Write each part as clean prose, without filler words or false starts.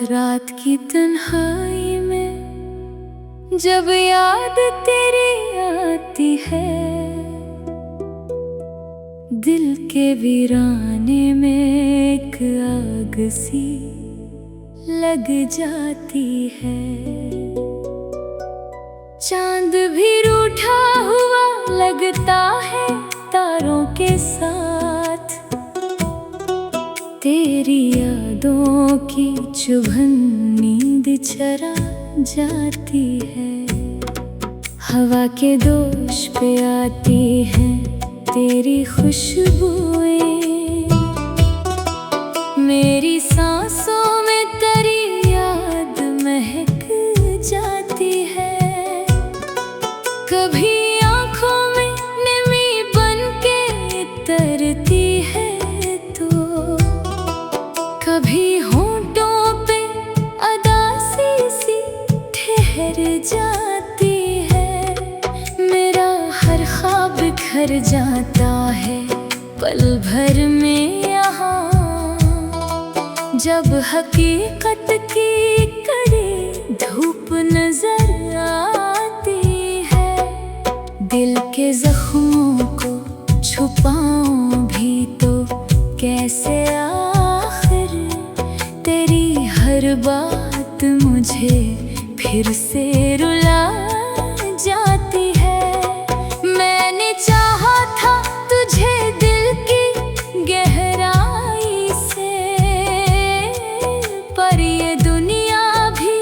रात की तन्हाई में जब याद तेरी आती है, दिल के वीराने में एक आग सी लग जाती है। चांद भी रूठा हुआ लगता है तारों के साथ, तेरी यादों की चुभन नींद चरा जाती है। हवा के दोष पे आती हैं तेरी खुशबुएं, मेरी सांसों में तेरी याद महक जाती है। कभी आंखों में नमी बन के तरती है तो कभी होंठों पे अदासी सी ठहर जाती है। मेरा हर ख्वाब बिखर जाता है पल भर में यहाँ, जब हकीकत की कड़ी धूप नजर आती है। दिल के जख्मों को छुपाऊं भी तो कैसे, आखिर तेरी हर बात मुझे फिर से रुला जाती है। मैंने चाहा था तुझे दिल की गहराई से, पर ये दुनिया भी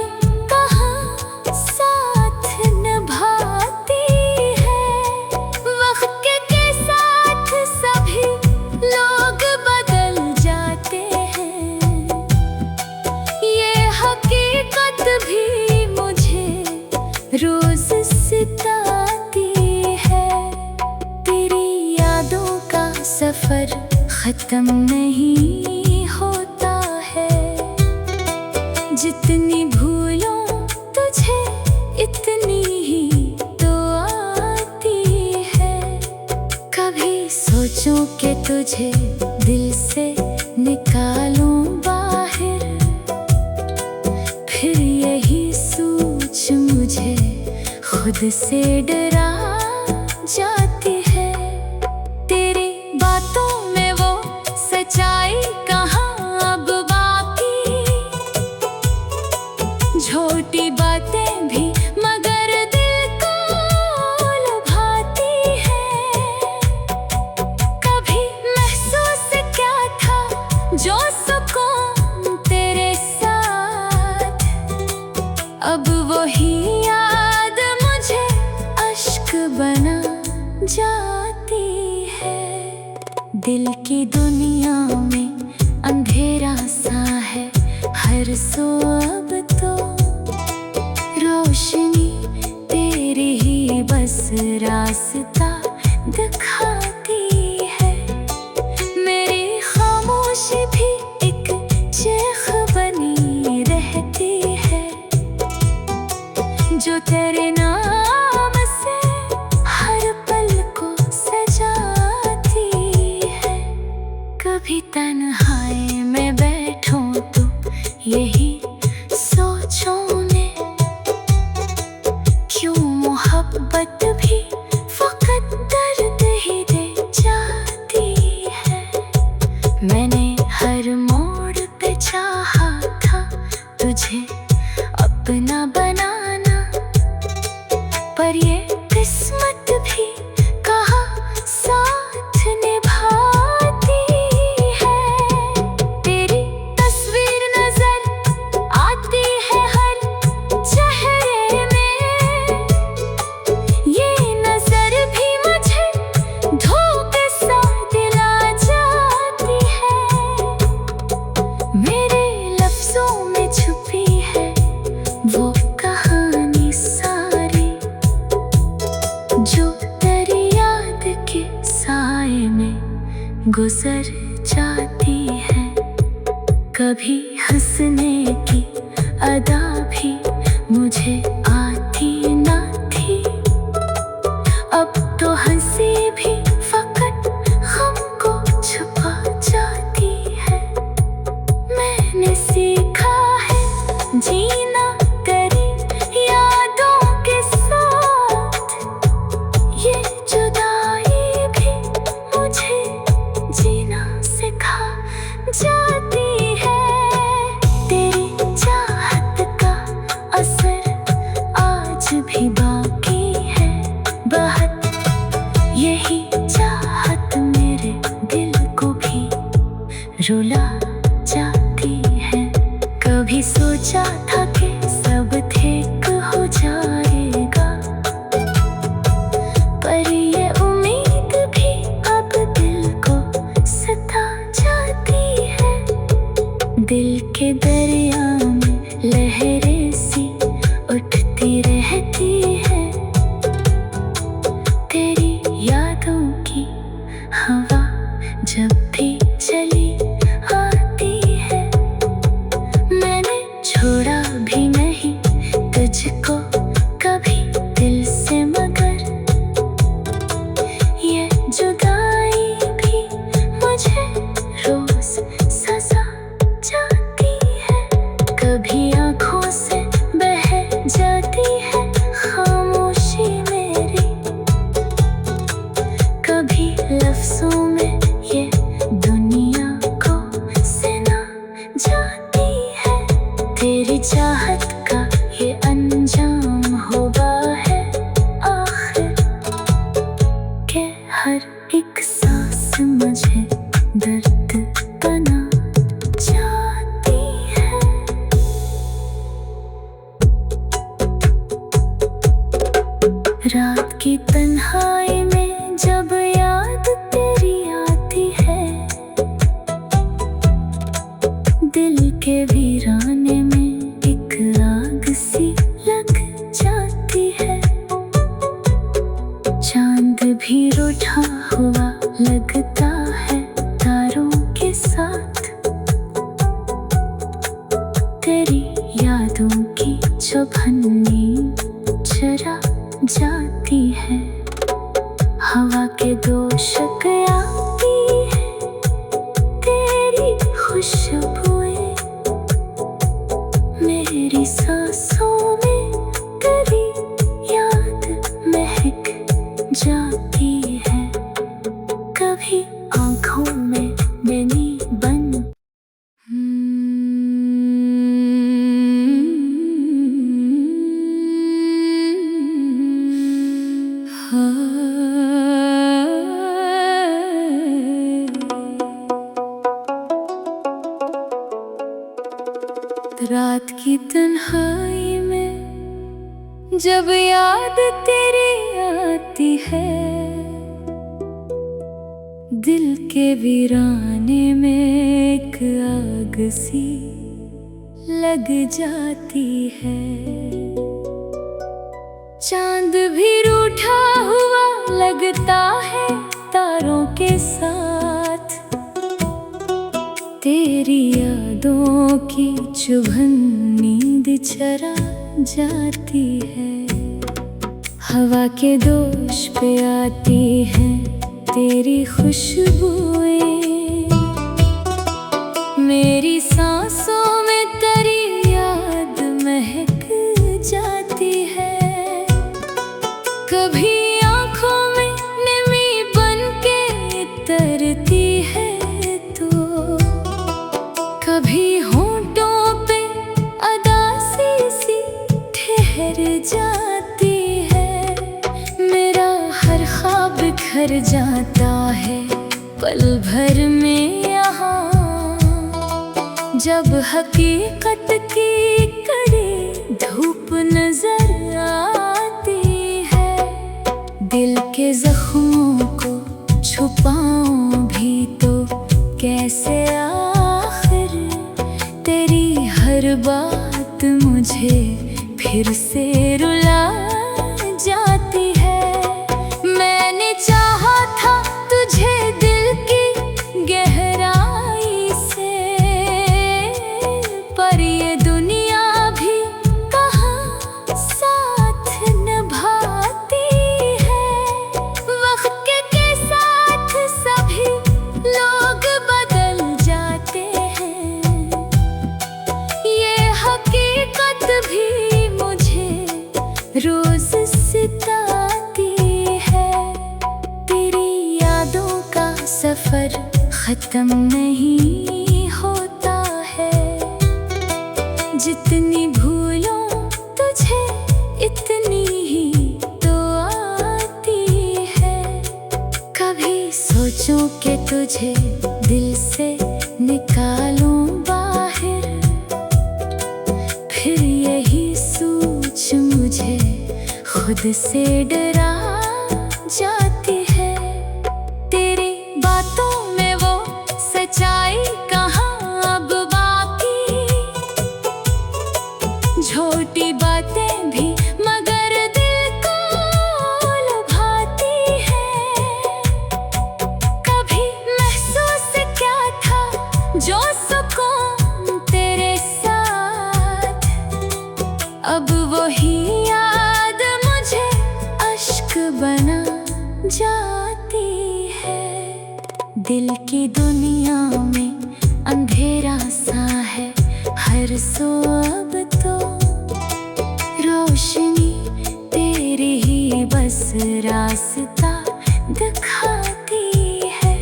कहाँ साथ निभाती है। वक्त के साथ सभी लोग बदल जाते हैं, ये हकीकत भी मुझे रोज सताती है। तेरी यादों का सफर खत्म नहीं होता है, जितनी भूलों तुझे इतनी ही तो आती है। कभी सोचूं कि तुझे दिल से निकालूं बाहर, फिर यही सोच मुझे खुद से डरा जाती है। तेरी बातों में वो सच्चाई कहाँ अब बाकी, झूठी बातें भी मगर दिल को लुभाती है। कभी महसूस क्या था जो सुकून तेरे साथ, अब वही याद मुझे अश्क बना जाती है। दिल की दुनिया में अंधेरा सा है हर सो, अब तो रोशनी तेरी ही बस रास्ता दिखाती है। मेरी खामोशी भी एक चीख बनी रहती है, जो तेरे नाम से हर पल को सजाती है। कभी तन्हाई में बैठूं तो यही सोचूं मैं, क्यों मोहब्बत भी फकत दर्द ही दे जाती है। मैंने हर मोड़ पे चाहा था तुझे अपना बनाना, पर ये किस्मत भी कहाँ साथ निभाती है। तेरी तस्वीर नजर आती है हर चेहरे में, ये नजर भी मुझे धोखे सा दिला जाती है। मेरे लफ्जों में छुपी है वो कहानी सारी, जो तेरी याद के साए में गुजर जाती है। कभी हंसने की अदा भी मुझे आती न थी, अब तो हंसी भी फकत गम को छुपा जाती है। मैंने सीखा है सोचा था कि सब ठीक हो जाएगा, पर ये उम्मीद भी अब दिल को सता जाती है। दिल के दरिया में लहरें सी उठती रहती है, तेरी यादों की हवा जब भी चली आती है। मैंने छोड़ा भी नहीं तुझको कभी दिल से, मगर ये जुदाई भी मुझे रोज सजा जाती है। कभी आँखों से बह जाती है खामोशी मेरी, कभी लफ्जों में ये दुनिया को सुना जाती है। तेरी चाहत का ये अंजाम हुआ है आखिर, के हर एक सांस मुझे दर्द बना जाती है। रात की तन्हाई में जब याद तेरी आती है, दिल के वीराने में एक आग सी लग जाती है। चांद भी रूठा हुआ लगता है तारों के साथ, तेरी यादों की चुभनी जरा जाती है। हवा के दोशक आती है तेरी खुशबुएं, मेरी सांसों में तेरी याद महक जाती है। कभी आँखों में नैनी बन रात की तन्हाई में जब याद तेरी आती है, दिल के वीराने में एक आग सी लग जाती है। चांद भी रूठा हुआ लगता है तारों के साथ, तेरी यादों की चुभन नींद चरा जाती है। हवा के दोष पे आती है तेरी खुशबुएं, मेरी सांसों में तेरी याद महक जाती है। कभी आँखों में नमी बन के तरती है, तो कभी होंठों पे अदासी सी ठहर जाती है। मेरा हर ख्वाब बिखर जाता है पल भर में यहाँ, जब हकीकत की कड़ी धूप नजर आती है। दिल के जख्मों को छुपाऊं भी तो कैसे, आखिर तेरी हर बात मुझे फिर से रुला जाती है। मैंने चाहा था तुझे दिल की गहराई से, पर ये दुनिया भी कहाँ साथ निभाती है। वक्त के साथ सभी लोग बदल जाते हैं, ये हकीकत भी मुझे रोज सताती है। तेरी यादों का सफर खत्म नहीं होता है, जितनी भूलों तुझे इतनी ही तो आती है। कभी सोचूं कि तुझे दिल से निकालूं बाहर, खुद से डरा जाती है। तेरी बातों में वो सच्चाई कहाँ अब बाकी, छोटी बातें भी मगर दिल को लुभाती है। कभी महसूस क्या था जो सुकून तेरे साथ, अब वही याद मुझे अश्क बना जाती है। दिल की दुनिया में अंधेरा सा है हर सो, अब तो रोशनी तेरी ही बस रास्ता दिखाती है।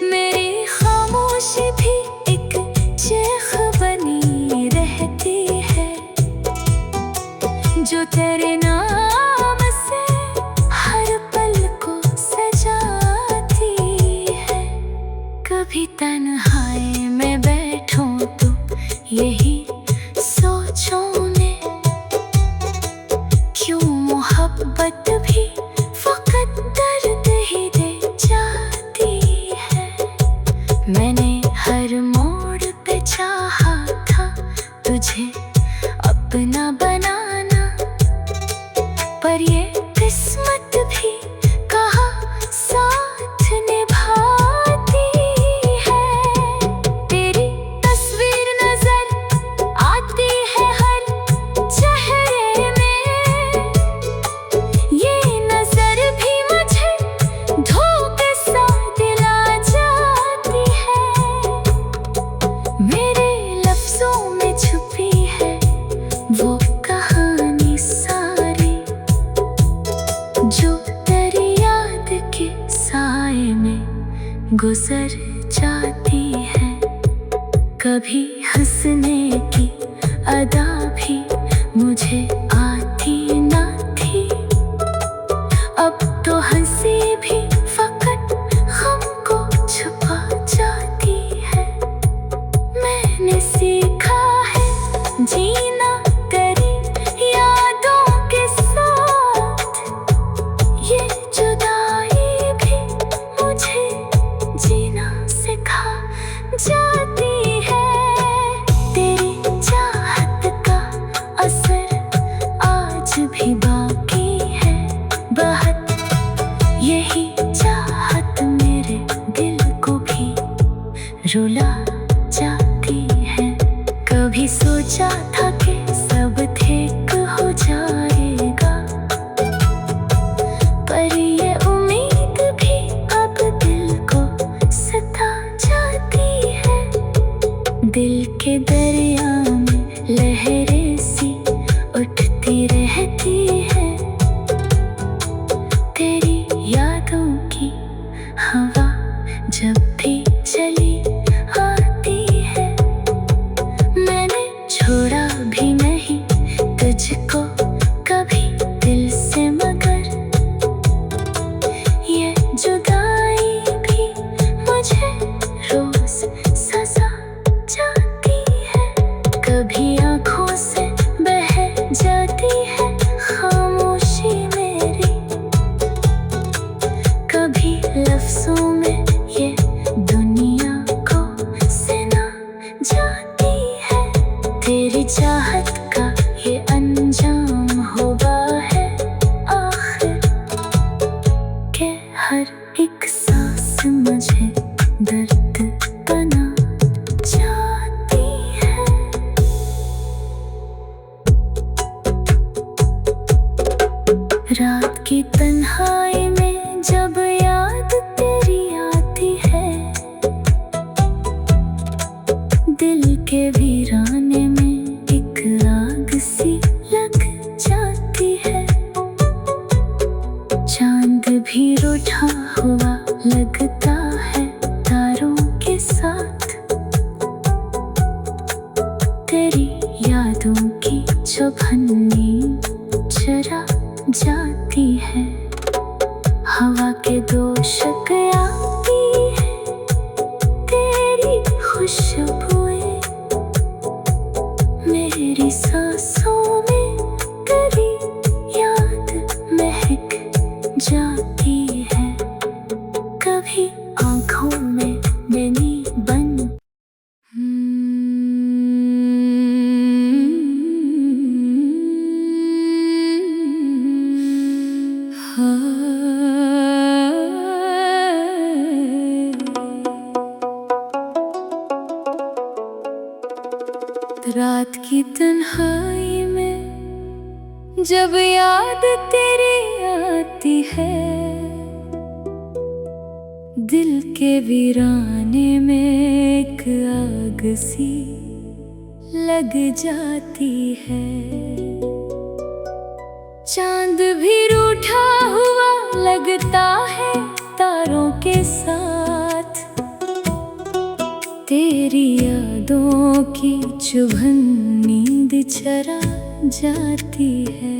मेरी खामोशी भी एक चीख बनी रहती है, जो तेरे नाम से हर पल को सजाती है। कभी तन्हाई में बैठूं तो यही सोचूं मैं, क्यों मोहब्बत भी फकत दर्द ही दे जाती है। मैंने हर मोड़ पे चाहा था तुझे अपना बनाना, पर ये किस्मत भी कहाँ साथ निभाती है। तेरी तस्वीर नजर आती है हर चेहरे में, ये नजर भी मुझे धोखे सा दिला जाती है। मेरे लफ्जों में छुपी है वो कहानी सारी, जो तेरी याद के साए में गुजर जाती है। कभी हंसने की अदा भी मुझे आती न थी, अब तो हंसी भी फकत गम को छुपा जाती है। मैंने सीखा है जीना तेरी यादों के साथ, ये जुदाई भी मुझे जीना सिखा जाती है। तेरी चाहत का असर आज भी बाकी है बहुत, यही चाहत मेरे दिल को भी रुला जाती है। कभी सोचा था कि सब ठीक हो जाएगा, पर ये उम्मीद भी अब दिल को सता जाती है। दिल के दरिया में लहरें सी उठती रहती है, तेरी यादों की हवा जब भी चली आती है। मैंने छोड़ा भी नहीं तुझको कभी दिल से, मगर ये जुदाई भी मुझे रोज सजा जाती है। कभी आँखों से बह जाती है खामोशी मेरी, कभी लफ्जों में ये दुनिया को सुना जाती है। तेरी चाहत का ये अंजाम हुआ है आखिर, के हर एक सांस मुझे दर्द बना जाती है। रात की तन्हाई में जब याद तेरी आती है, दिल के वीराने में एक आग सी लग जाती है। चांद भी रूठा हुआ लगता है तारों के साथ, तेरी यादों की चुभन्नी चरा जाती है। हवा के दोशक आती है तेरी खुशबुएं, मेरी सांसों में तेरी याद रात की तन्हाई में जब याद तेरी आती है, दिल के वीराने में एक आग सी लग जाती है। चांद भी रूठा हुआ लगता है तारों के साथ, तेरी यादों की चुभन नींद चरा जाती है।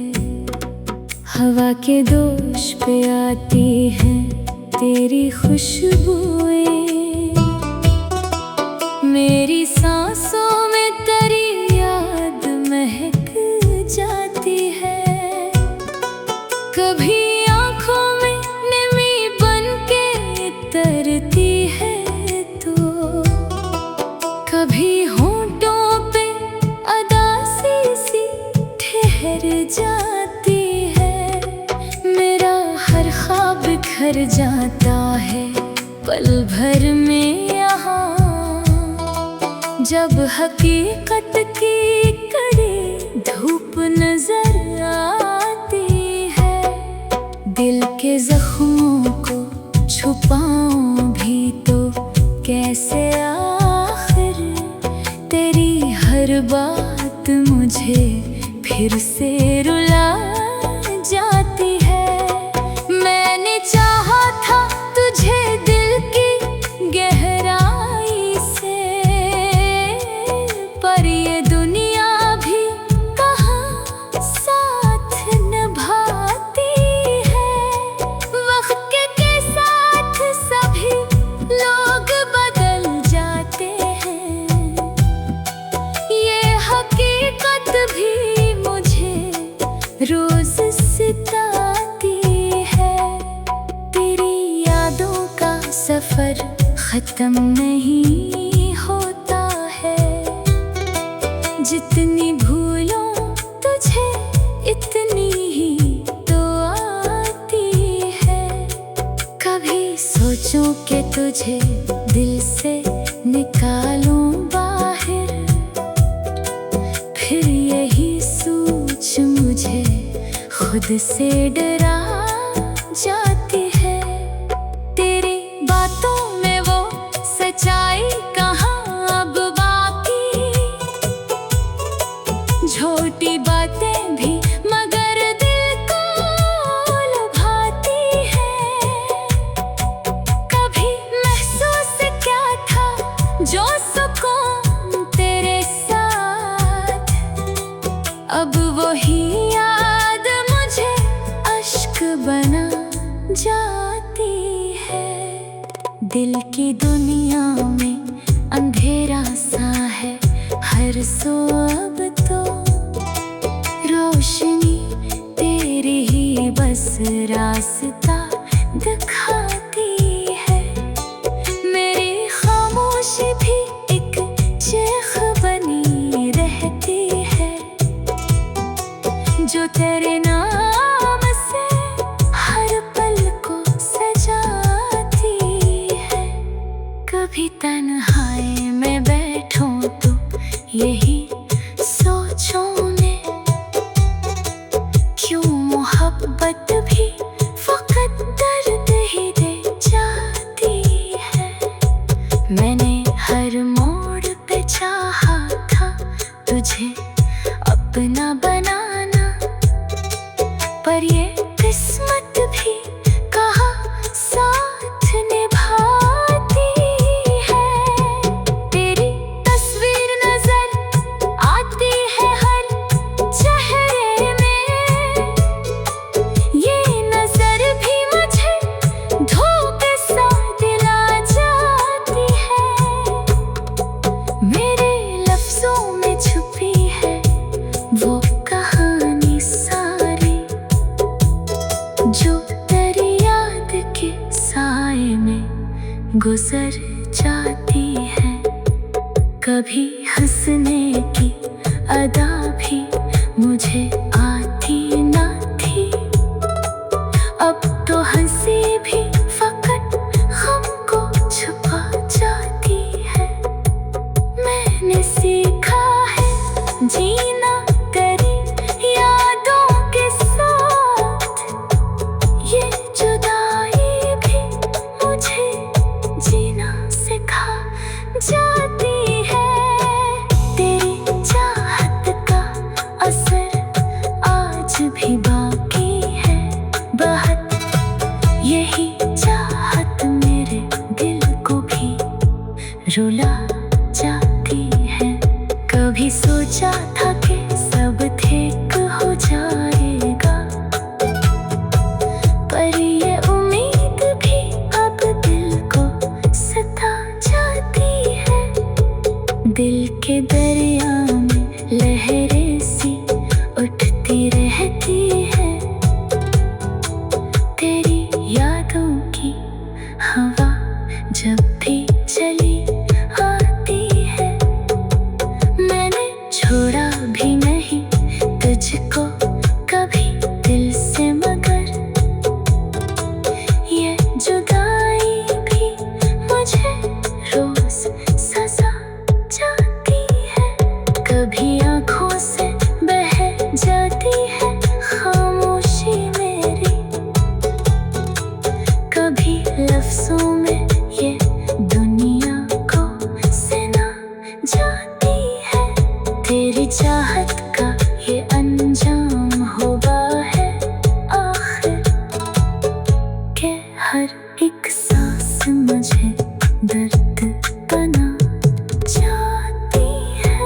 हवा के दोष पे आती हैं तेरी खुशबुएं, मेरी सांसों में तेरी याद महक जाती है। कभी आँखों में नमी बनके तरती है तो कभी होंठों पे अदासी सी ठहर जाती है। मेरा हर ख्वाब बिखर जाता है पल भर में यहाँ, जब हकीकत की कड़ी धूप नजर आती है। दिल के जख्मों को छुपाऊं भी तो कैसे, आखिर तेरी हर बात मुझे फिर से रुला जाती है। मैंने चाहा था तुझे दिल की गहराई से, पर ये दुनिया भी कहाँ साथ निभाती है। वक्त के साथ सभी लोग बदल जाते हैं, ये हकीकत भी मुझे रोज सताती है। तेरी यादों का सफर खत्म नहीं होता है, जितनी भूलों तुझे इतनी ही तो आती है। कभी सोचूं कि तुझे दिल से निकालूं बाहर, फिर यही सोच मुझे खुद से डरा जाती है। तेरी बातों में वो सच्चाई कहाँ अब बाकी, झूठी बातें भी मगर दिल को लुभाती है। कभी महसूस क्या था जो सुकून तेरे साथ, अब वही याद मुझे अश्क बना जाती है। दिल की दुनिया में अंधेरा सा है हर सो, अब तो रोशनी तेरी ही बस रास्ता दिखाती है। मेरी खामोशी भी एक चीख बनी रहती है, जो तेरे नाम से हर पल को सजाती है। कभी तन्हाई में बैठूं तो यही सोचूं मैं, क्यों मोहब्बत भी फकत दर्द ही दे जाती है। मैंने हर मोड़ पे चाहा था तुझे अपना बनाना, पर ये किस्मत भी कहाँ साथ निभाती है। तेरी तस्वीर नजर आती है हर चेहरे में, ये नजर भी मुझे धोखे सा दिला जाती है। मेरे लफ्जों में छुपी है वो कहानी सारी, जो तेरी याद के साए में गुजर जाती है। कभी हंसने की अदा भी मुझे आती न थी, अब तो हंसी भी फकत गम को छुपा जाती है। मैंने सीखा है जीना तेरी यादों के साथ। ये जुदाई भी मुझे जीना सिखा जाती है। तेरी चाहत का असर आज भी बाकी है बहुत। यही चाहत मेरे दिल को भी रुला जाती है। कभी सोचा था कि सब ठीक हो जाएगा, पर ये उम्मीद भी अब दिल को सता जाती है। दिल के दरिया में लहरें सी उठती रहती है। तेरी यादों की हवा जब भी चली आती है। मैंने छोड़ा भी नहीं तुझको कभी दिल से, मगर ये जुदाई भी मुझे रोज सजा जाती है। कभी आँखों से बह जाती है खामोशी मेरी, कभी लफ्जों में ये दुनिया को सुना जाती है। तेरी चाहत का ये अंजाम हुआ है आखिर, के हर एक सांस मुझे दर्द बना जाती है।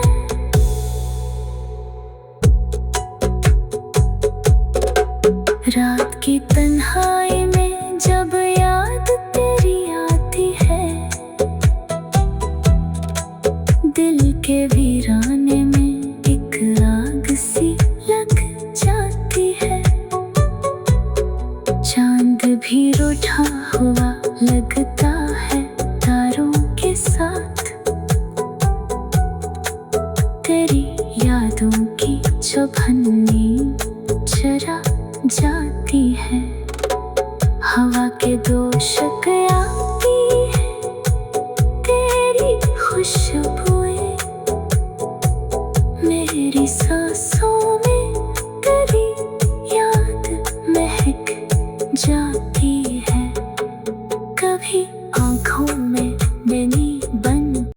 रात की तन्हाई में जब याद तेरी आती है, दिल के वीराने में एक आग सी लग जाती है। चांद भी रूठा हुआ लगता है तारों के साथ। तेरी यादों की चुभन नींद चरा जाती है।